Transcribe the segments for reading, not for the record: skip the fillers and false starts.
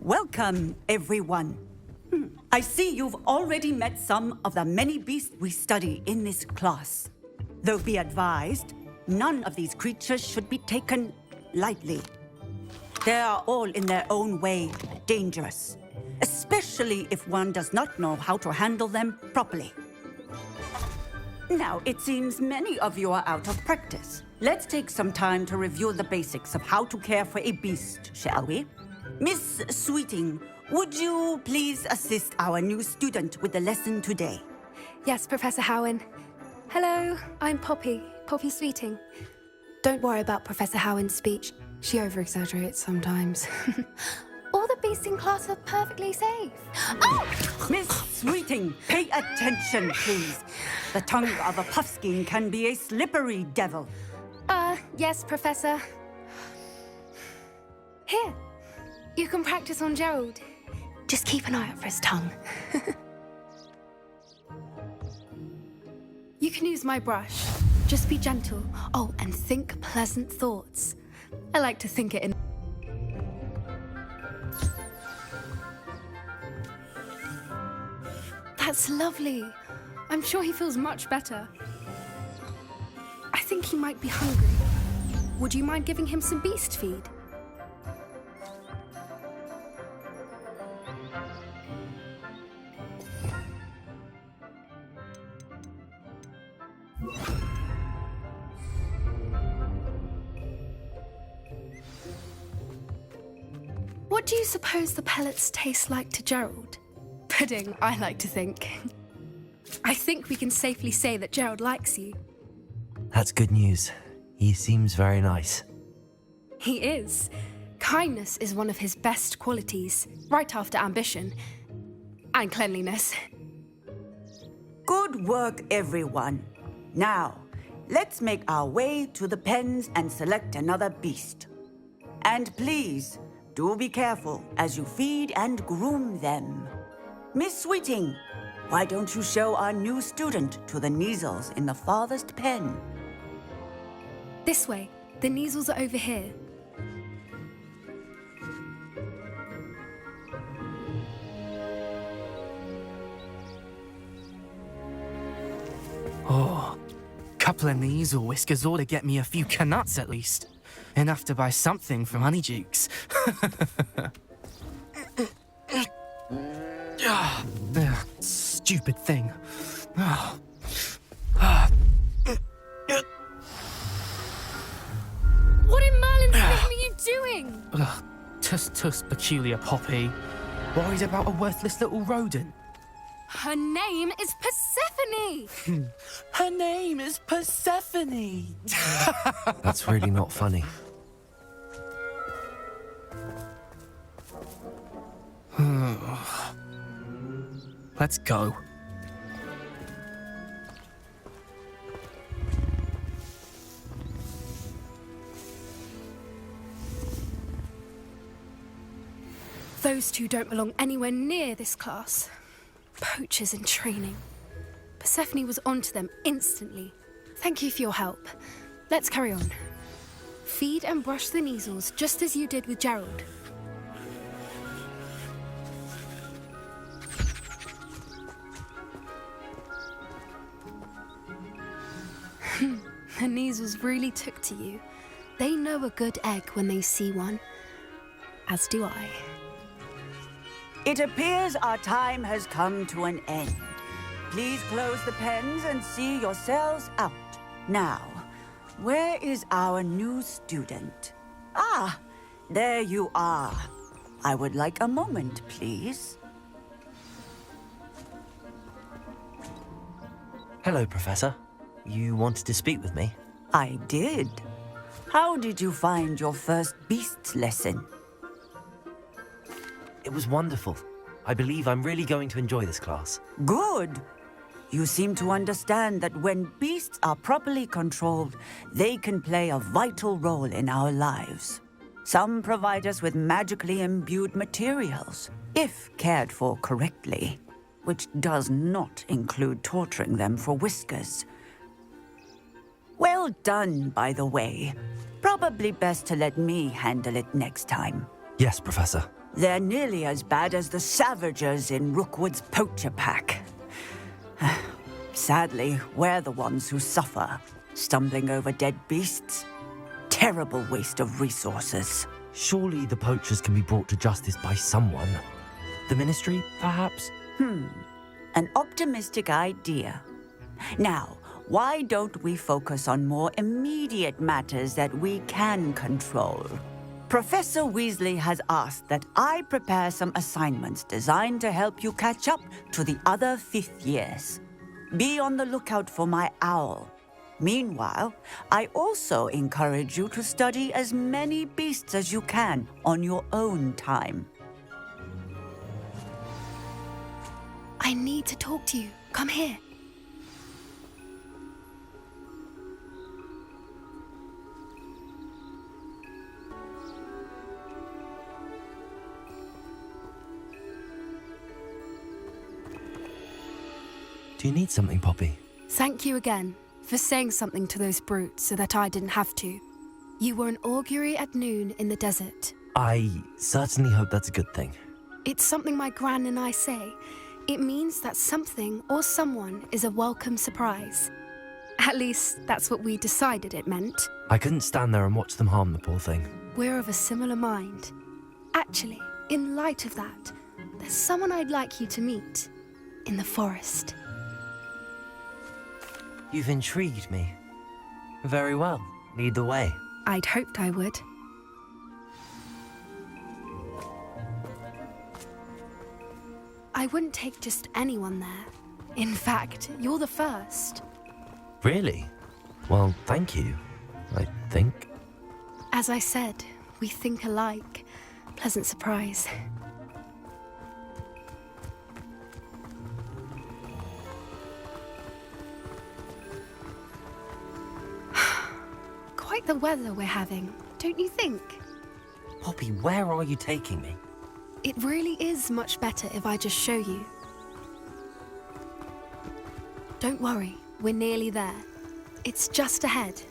Welcome, everyone. I see you've already met some of the many beasts we study in this class. Though be advised, none of these creatures should be taken lightly. They are all in their own way dangerous, especially if one does not know how to handle them properly. Now, it seems many of you are out of practice. Let's take some time to review the basics of how to care for a beast, shall we? Miss Sweeting, would you please assist our new student with the lesson today? Yes, Professor Howen. Hello, I'm Poppy Sweeting. Don't worry about Professor Howen's speech. She over-exaggerates sometimes. All the beasts in class are perfectly safe. Oh! Miss Sweeting, pay attention, please. The tongue of a puffskein can be a slippery devil. Yes, Professor. Here, you can practice on Gerald. Just keep an eye out for his tongue. You can use my brush. Just be gentle. Oh, and think pleasant thoughts. I like to think it in... That's lovely. I'm sure he feels much better. I think he might be hungry. Would you mind giving him some beast feed? What do you suppose the pellets taste like to Gerald? Pudding, I like to think. I think we can safely say that Gerald likes you. That's good news. He seems very nice. He is. Kindness is one of his best qualities, right after ambition. And cleanliness. Good work, everyone. Now, let's make our way to the pens and select another beast. And please, do be careful as you feed and groom them. Miss Sweeting, why don't you show our new student to the Kneazles in the farthest pen? This way. The Kneazles are over here. Oh, couple of Kneazle whiskers ought to get me a few canuts at least. Enough to buy something from Honeydukes. Stupid thing. What in Merlin's name are you doing? Tuss, peculiar Poppy. Worried about a worthless little rodent. Her name is Persephone! Her name is Persephone! That's really not funny. Let's go. Those two don't belong anywhere near this class. Poachers in training. Persephone was onto them instantly. Thank you for your help. Let's carry on. Feed and brush the Kneazles just as you did with Gerald. The Kneazles really took to you. They know a good egg when they see one. As do I. It appears our time has come to an end. Please close the pens and see yourselves out. Now, where is our new student? Ah, there you are. I would like a moment, please. Hello, Professor. You wanted to speak with me? I did. How did you find your first beasts lesson? It was wonderful. I believe I'm really going to enjoy this class. Good. You seem to understand that when beasts are properly controlled, they can play a vital role in our lives. Some provide us with magically imbued materials, if cared for correctly, which does not include torturing them for whiskers. Well done, by the way. Probably best to let me handle it next time. Yes, Professor. They're nearly as bad as the Savagers in Rookwood's poacher pack. Sadly, we're the ones who suffer, stumbling over dead beasts. Terrible waste of resources. Surely the poachers can be brought to justice by someone. The Ministry, perhaps? An optimistic idea. Now, why don't we focus on more immediate matters that we can control? Professor Weasley has asked that I prepare some assignments designed to help you catch up to the other 5th years. Be on the lookout for my owl. Meanwhile, I also encourage you to study as many beasts as you can on your own time. I need to talk to you. Come here. Do you need something, Poppy? Thank you again for saying something to those brutes so that I didn't have to. You were an augury at noon in the desert. I certainly hope that's a good thing. It's something my gran and I say. It means that something or someone is a welcome surprise. At least, that's what we decided it meant. I couldn't stand there and watch them harm the poor thing. We're of a similar mind. Actually, in light of that, there's someone I'd like you to meet. In the forest. You've intrigued me. Very well. Lead the way. I'd hoped I would. I wouldn't take just anyone there. In fact, you're the first. Really? Well, thank you, I think. As I said, we think alike. Pleasant surprise. Quite the weather we're having, don't you think? Poppy, where are you taking me? It really is much better if I just show you. Don't worry, we're nearly there. It's just ahead.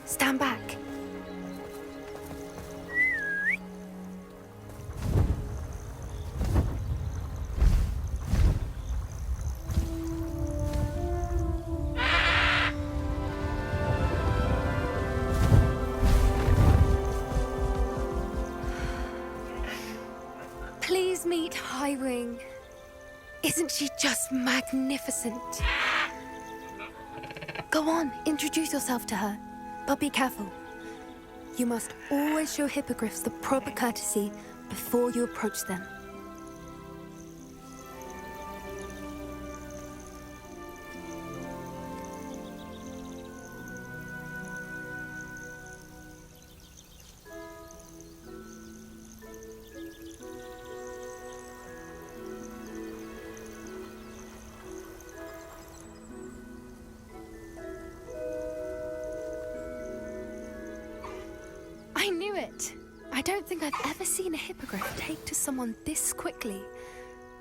Stand back. Please meet Highwing. Isn't she just magnificent? Go on, introduce yourself to her. But be careful. You must always show hippogriffs the proper courtesy before you approach them. I knew it! I don't think I've ever seen a hippogriff take to someone this quickly.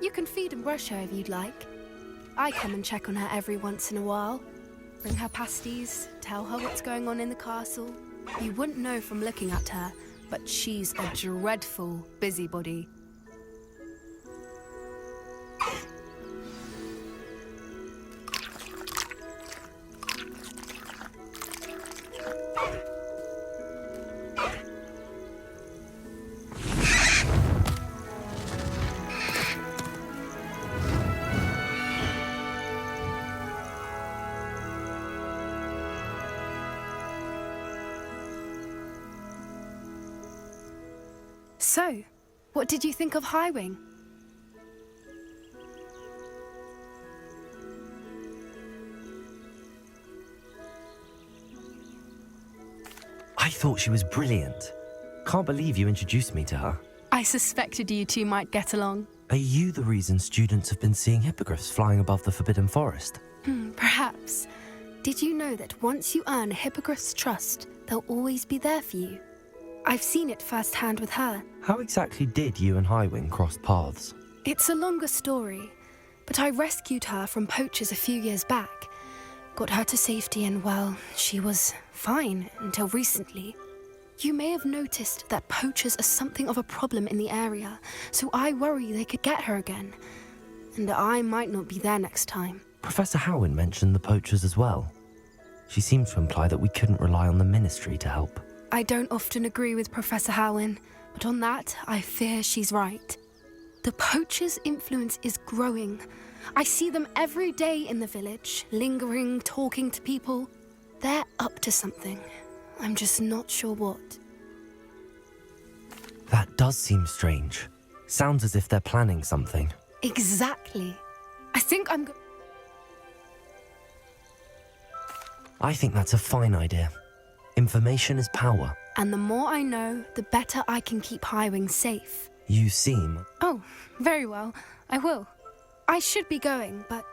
You can feed and brush her if you'd like. I come and check on her every once in a while. Bring her pasties, tell her what's going on in the castle. You wouldn't know from looking at her, but she's a dreadful busybody. So, what did you think of Highwing? I thought she was brilliant. Can't believe you introduced me to her. I suspected you two might get along. Are you the reason students have been seeing hippogriffs flying above the Forbidden Forest? Perhaps. Did you know that once you earn a hippogriff's trust, they'll always be there for you? I've seen it firsthand with her. How exactly did you and Highwing cross paths? It's a longer story, but I rescued her from poachers a few years back. got her to safety and, well, she was fine until recently. You may have noticed that poachers are something of a problem in the area, so I worry they could get her again. And I might not be there next time. Professor Howin mentioned the poachers as well. She seemed to imply that we couldn't rely on the Ministry to help. I don't often agree with Professor Howin, but on that, I fear she's right. The poachers' influence is growing. I see them every day in the village, lingering, talking to people. They're up to something. I'm just not sure what. That does seem strange. Sounds as if they're planning something. Exactly. I think I think that's a fine idea. Information is power. And the more I know, the better I can keep Highwing safe. You seem... Oh, very well. I will. I should be going, but